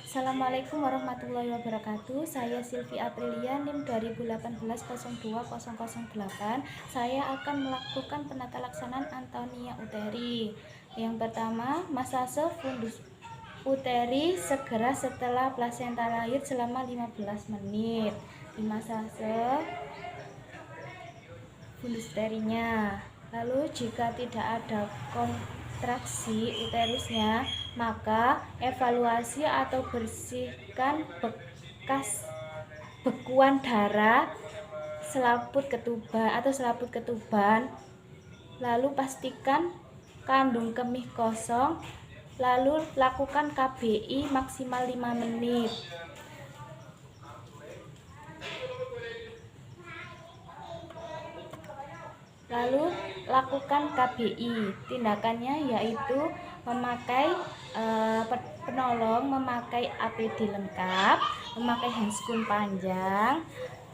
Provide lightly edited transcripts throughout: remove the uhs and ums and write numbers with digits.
Assalamualaikum warahmatullahi wabarakatuh. Saya Silvi Aprilia, NIM 2018-02008. Saya akan melakukan penata laksanaan Antonia uteri. Yang pertama, masase fundus uteri segera setelah plasenta lahir selama 15 menit. Di masase fundus uterinya. Lalu jika tidak ada kontraksi uterusnya, maka evaluasi atau bersihkan bekas bekuan darah selaput ketuban, lalu pastikan kandung kemih kosong, lalu lakukan KBI maksimal 5 menit. Lalu lakukan KBI. Tindakannya yaitu memakai penolong, memakai APD lengkap, memakai handscoon panjang.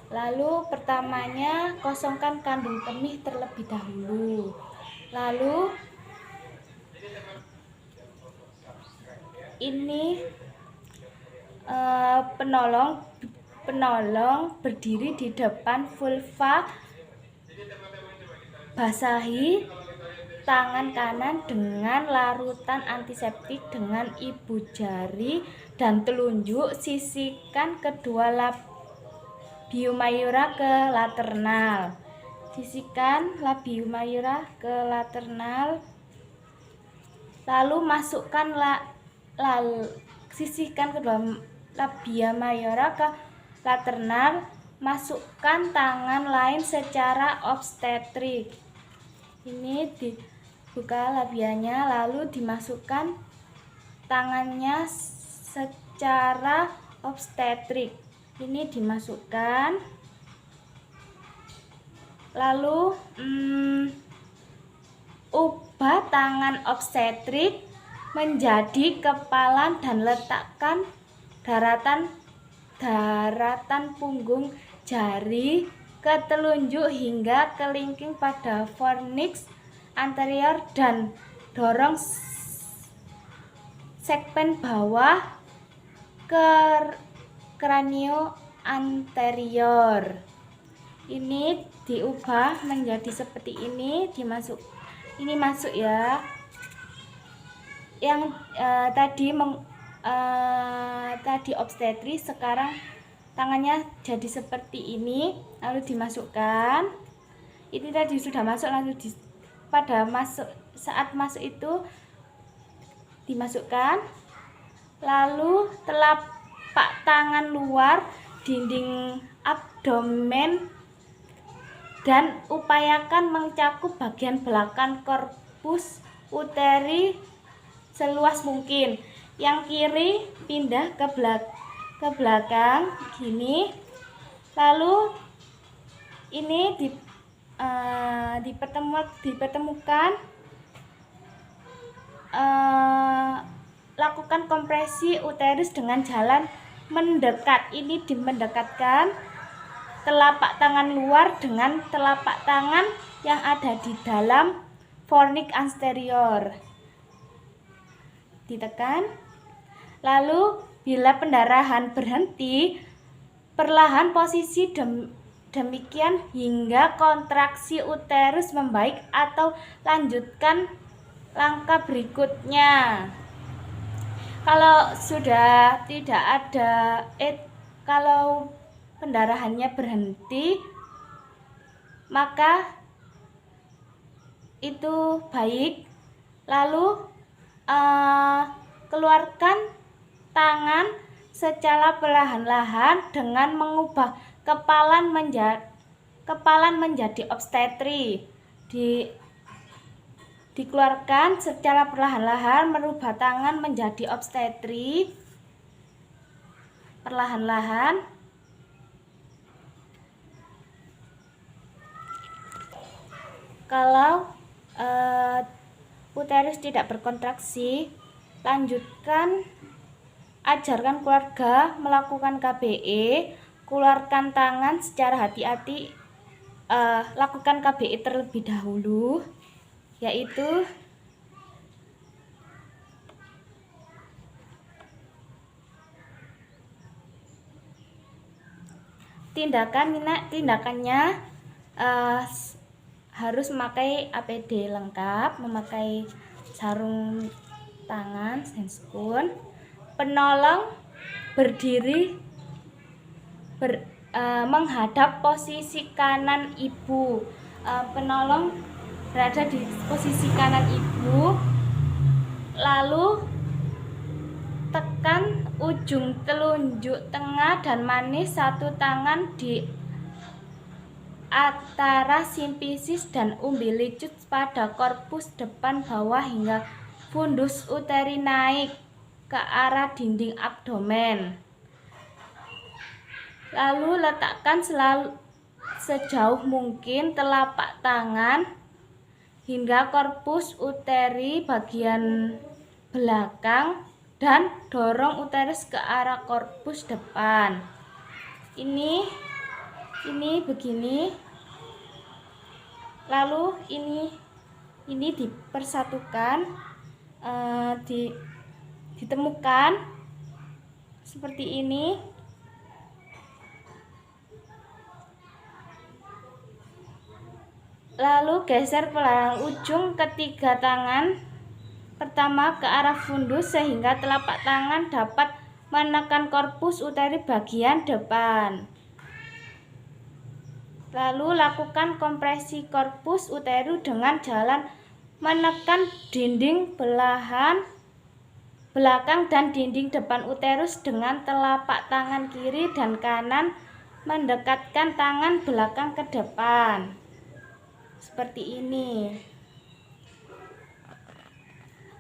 Lalu pertamanya kosongkan kandung kemih terlebih dahulu. Lalu ini penolong berdiri di depan vulva. Basahi tangan kanan dengan larutan antiseptik dengan ibu jari dan telunjuk. Sisihkan kedua labium mayura ke lateral. Lalu masukkan sisihkan kedua labia mayora ke lateral. Masukkan tangan lain secara obstetrik. Ini dibuka labianya, lalu dimasukkan tangannya secara obstetrik. Ini dimasukkan, lalu ubah tangan obstetrik menjadi kepalan dan letakkan daratan punggung jari ke telunjuk hingga kelingking pada fornix anterior dan dorong segmen bawah ke kranio anterior. Ini diubah menjadi seperti ini, ini masuk ya. Yang tadi obstetri, sekarang tangannya jadi seperti ini, lalu dimasukkan. Ini tadi sudah masuk, lalu saat masuk itu dimasukkan, lalu telapak tangan luar dinding abdomen dan upayakan mencakup bagian belakang korpus uteri seluas mungkin. Yang kiri pindah ke belakang gini, lalu ini dipertemukan, lakukan kompresi uterus dengan jalan mendekat. Ini mendekatkan telapak tangan luar dengan telapak tangan yang ada di dalam fornix anterior. Ditekan, lalu bila pendarahan berhenti, perlahan posisi demikian hingga kontraksi uterus membaik atau lanjutkan langkah berikutnya. Kalau sudah tidak ada kalau pendarahannya berhenti, maka itu baik. Lalu keluarkan tangan secara perlahan-lahan dengan mengubah kepalan menjadi obstetri. Dikeluarkan secara perlahan-lahan, merubah tangan menjadi obstetri perlahan-lahan. Kalau uterus tidak berkontraksi, ajarkan keluarga melakukan KBE. Keluarkan tangan secara hati-hati, lakukan KBE terlebih dahulu, yaitu tindakannya harus memakai APD lengkap, memakai sarung tangan, handscoon. Penolong berdiri menghadap posisi kanan ibu. Penolong berada di posisi kanan ibu, lalu tekan ujung telunjuk tengah dan manis satu tangan di antara simfisis dan umbilicus pada korpus depan bawah hingga fundus uteri naik ke arah dinding abdomen. Lalu letakkan sejauh mungkin telapak tangan hingga korpus uteri bagian belakang dan dorong uterus ke arah korpus depan. Ini begini. Lalu ini dipersatukan, ditemukan seperti ini. Lalu geser pelan ujung ketiga tangan pertama ke arah fundus sehingga telapak tangan dapat menekan korpus uteri bagian depan. Lalu lakukan kompresi korpus uteri dengan jalan menekan dinding belakang dan dinding depan uterus dengan telapak tangan kiri dan kanan mendekatkan tangan belakang ke depan. Seperti ini.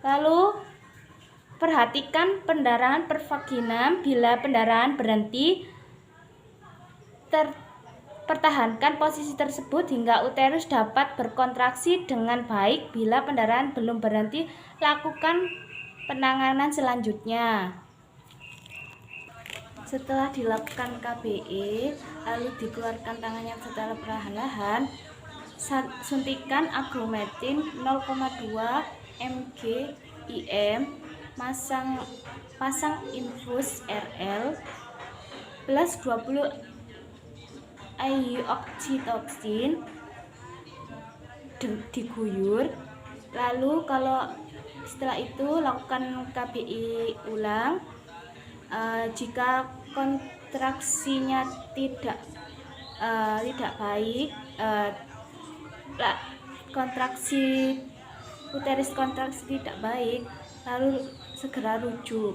Lalu perhatikan pendarahan per vagina. Bila pendarahan berhenti, pertahankan posisi tersebut hingga uterus dapat berkontraksi dengan baik. Bila pendarahan belum berhenti, lakukan penanganan selanjutnya. Setelah dilakukan KBE, lalu dikeluarkan tangannya secara perlahan-lahan. Suntikan agrometin 0,2 mg IM, pasang infus RL plus 20 IU oksitoksin, diguyur. Lalu setelah itu lakukan KBI ulang. Jika kontraksinya tidak baik, uterus kontraksi tidak baik, lalu segera rujuk.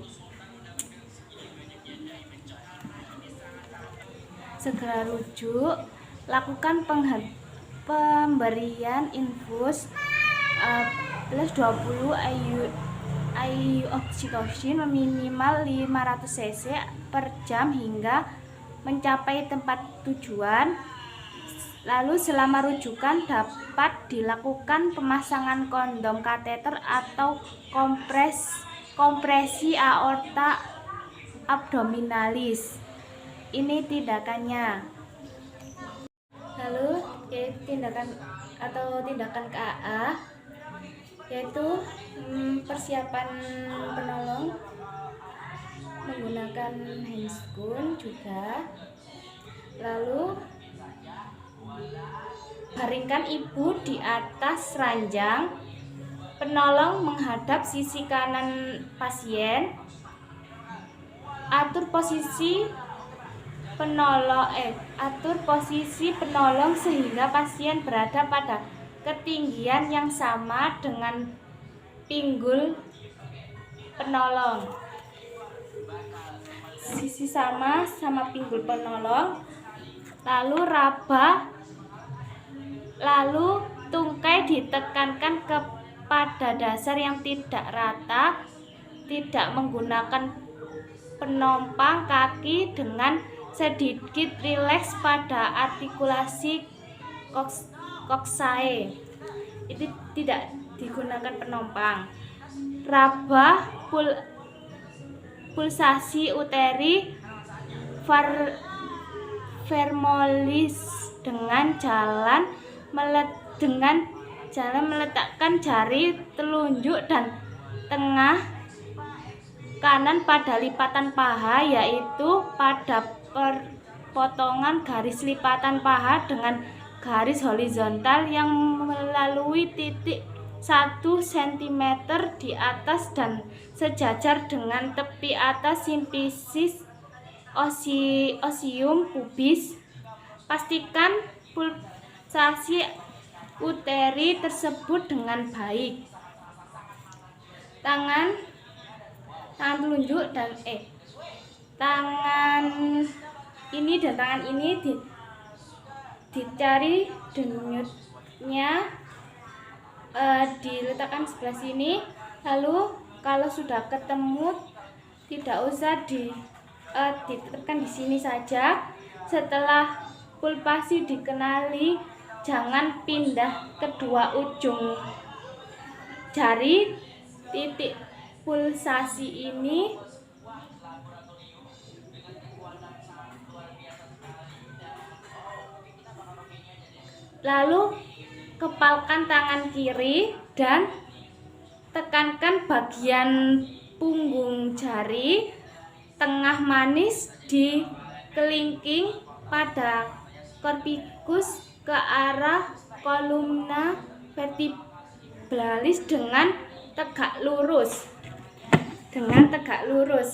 Lakukan pemberian infus plus 20 IU oksitoksin minimal 500 cc per jam hingga mencapai tempat tujuan. Lalu selama rujukan dapat dilakukan pemasangan kondom kateter atau kompresi aorta abdominalis. Ini tindakannya. Lalu tindakan KA, yaitu persiapan penolong menggunakan handscoon juga. Lalu baringkan ibu di atas ranjang, penolong menghadap sisi kanan pasien. Atur posisi penolong sehingga pasien berada pada ketinggian yang sama dengan pinggul penolong. Sisi sama pinggul penolong. Lalu tungkai ditekankan kepada dasar yang tidak rata, tidak menggunakan penompang kaki dengan sedikit rileks pada artikulasi koksae. Itu tidak digunakan penompang. Raba pulsasi uteri vermolis dengan jalan meletakkan jari telunjuk dan tengah kanan pada lipatan paha, yaitu pada potongan garis lipatan paha dengan garis horizontal yang melalui titik 1 cm di atas dan sejajar dengan tepi atas simfisis osium pubis. Pastikan pulsasi uteri tersebut dengan baik. Tangan telunjuk dan tangan ini dan tangan ini dicari denyutnya, diletakkan sebelah sini. Lalu kalau sudah ketemu tidak usah ditetapkan di sini saja. Setelah pulsasi dikenali, jangan pindah kedua ujung jari titik pulsasi ini. Lalu kepalkan tangan kiri dan tekankan bagian punggung jari tengah manis di kelingking pada korpikus ke arah kolumna vertebralis dengan tegak lurus.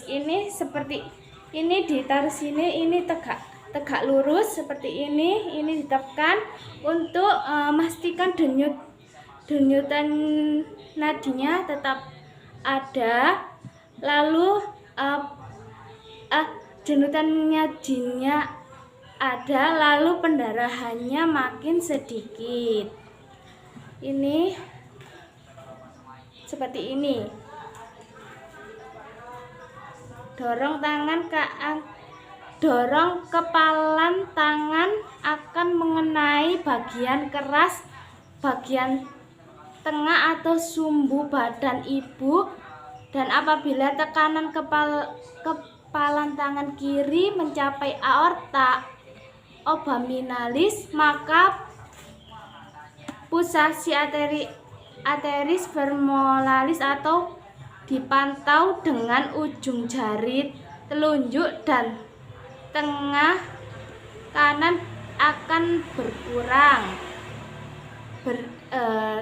Ini seperti ini, ditaruh sini, ini tegak lurus seperti ini ditekan untuk memastikan denyutan nadinya tetap ada. Lalu denyutan nadinya ada, lalu pendarahannya makin sedikit. Ini seperti ini. Dorong kepalan tangan akan mengenai bagian keras bagian tengah atau sumbu badan ibu, dan apabila tekanan kepalan tangan kiri mencapai aorta abdominalis, maka pulsasi arteris femoralis atau dipantau dengan ujung jari telunjuk dan tengah kanan akan berkurang,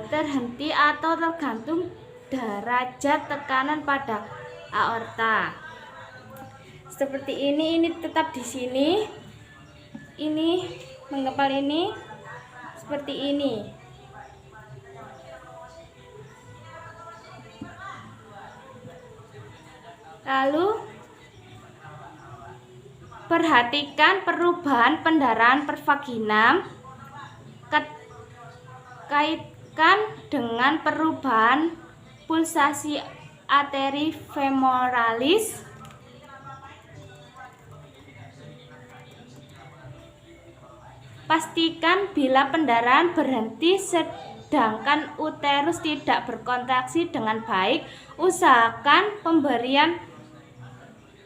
terhenti atau tergantung derajat tekanan pada aorta. Seperti ini tetap di sini. Ini menggepal ini seperti ini. Lalu perhatikan perubahan pendarahan pervaginam, kaitkan dengan perubahan pulsasi arteri femoralis. Pastikan bila pendarahan berhenti sedangkan uterus tidak berkontraksi dengan baik. Usahakan pemberian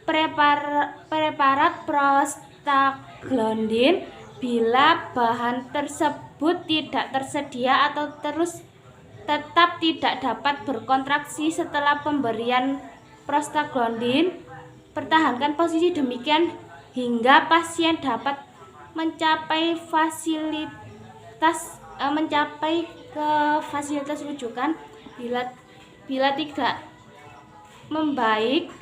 preparat prostaglandin bila bahan tersebut tidak tersedia atau tetap tidak dapat berkontraksi setelah pemberian prostaglandin. Pertahankan posisi demikian hingga pasien dapat mencapai fasilitas rujukan. Bila tidak membaik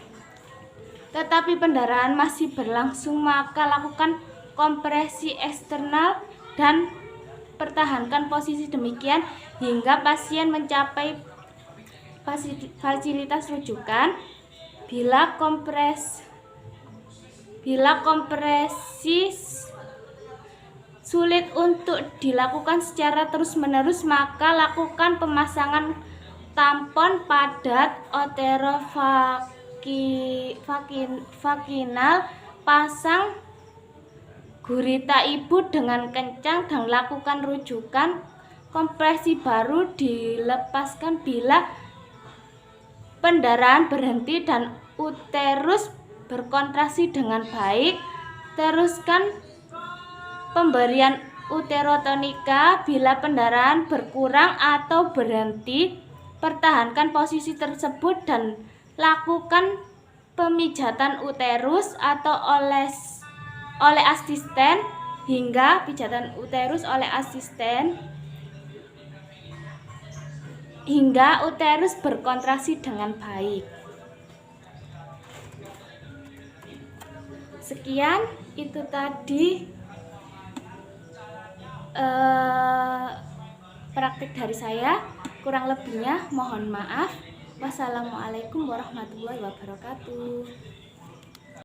tetapi pendarahan masih berlangsung, maka lakukan kompresi eksternal dan pertahankan posisi demikian hingga pasien mencapai fasilitas rujukan. Bila kompresi sulit untuk dilakukan secara terus-menerus, maka lakukan pemasangan tampon padat uterovaginal. Pasang gurita ibu dengan kencang dan lakukan rujukan. Kompresi baru dilepaskan bila pendarahan berhenti dan uterus berkontraksi dengan baik. Teruskan pemberian uterotonika bila pendarahan berkurang atau berhenti. Pertahankan posisi tersebut dan lakukan pemijatan uterus atau oleh asisten hingga pijatan uterus oleh asisten hingga uterus berkontraksi dengan baik. Sekian itu tadi praktik dari saya. Kurang lebihnya mohon maaf. Wassalamualaikum warahmatullahi wabarakatuh.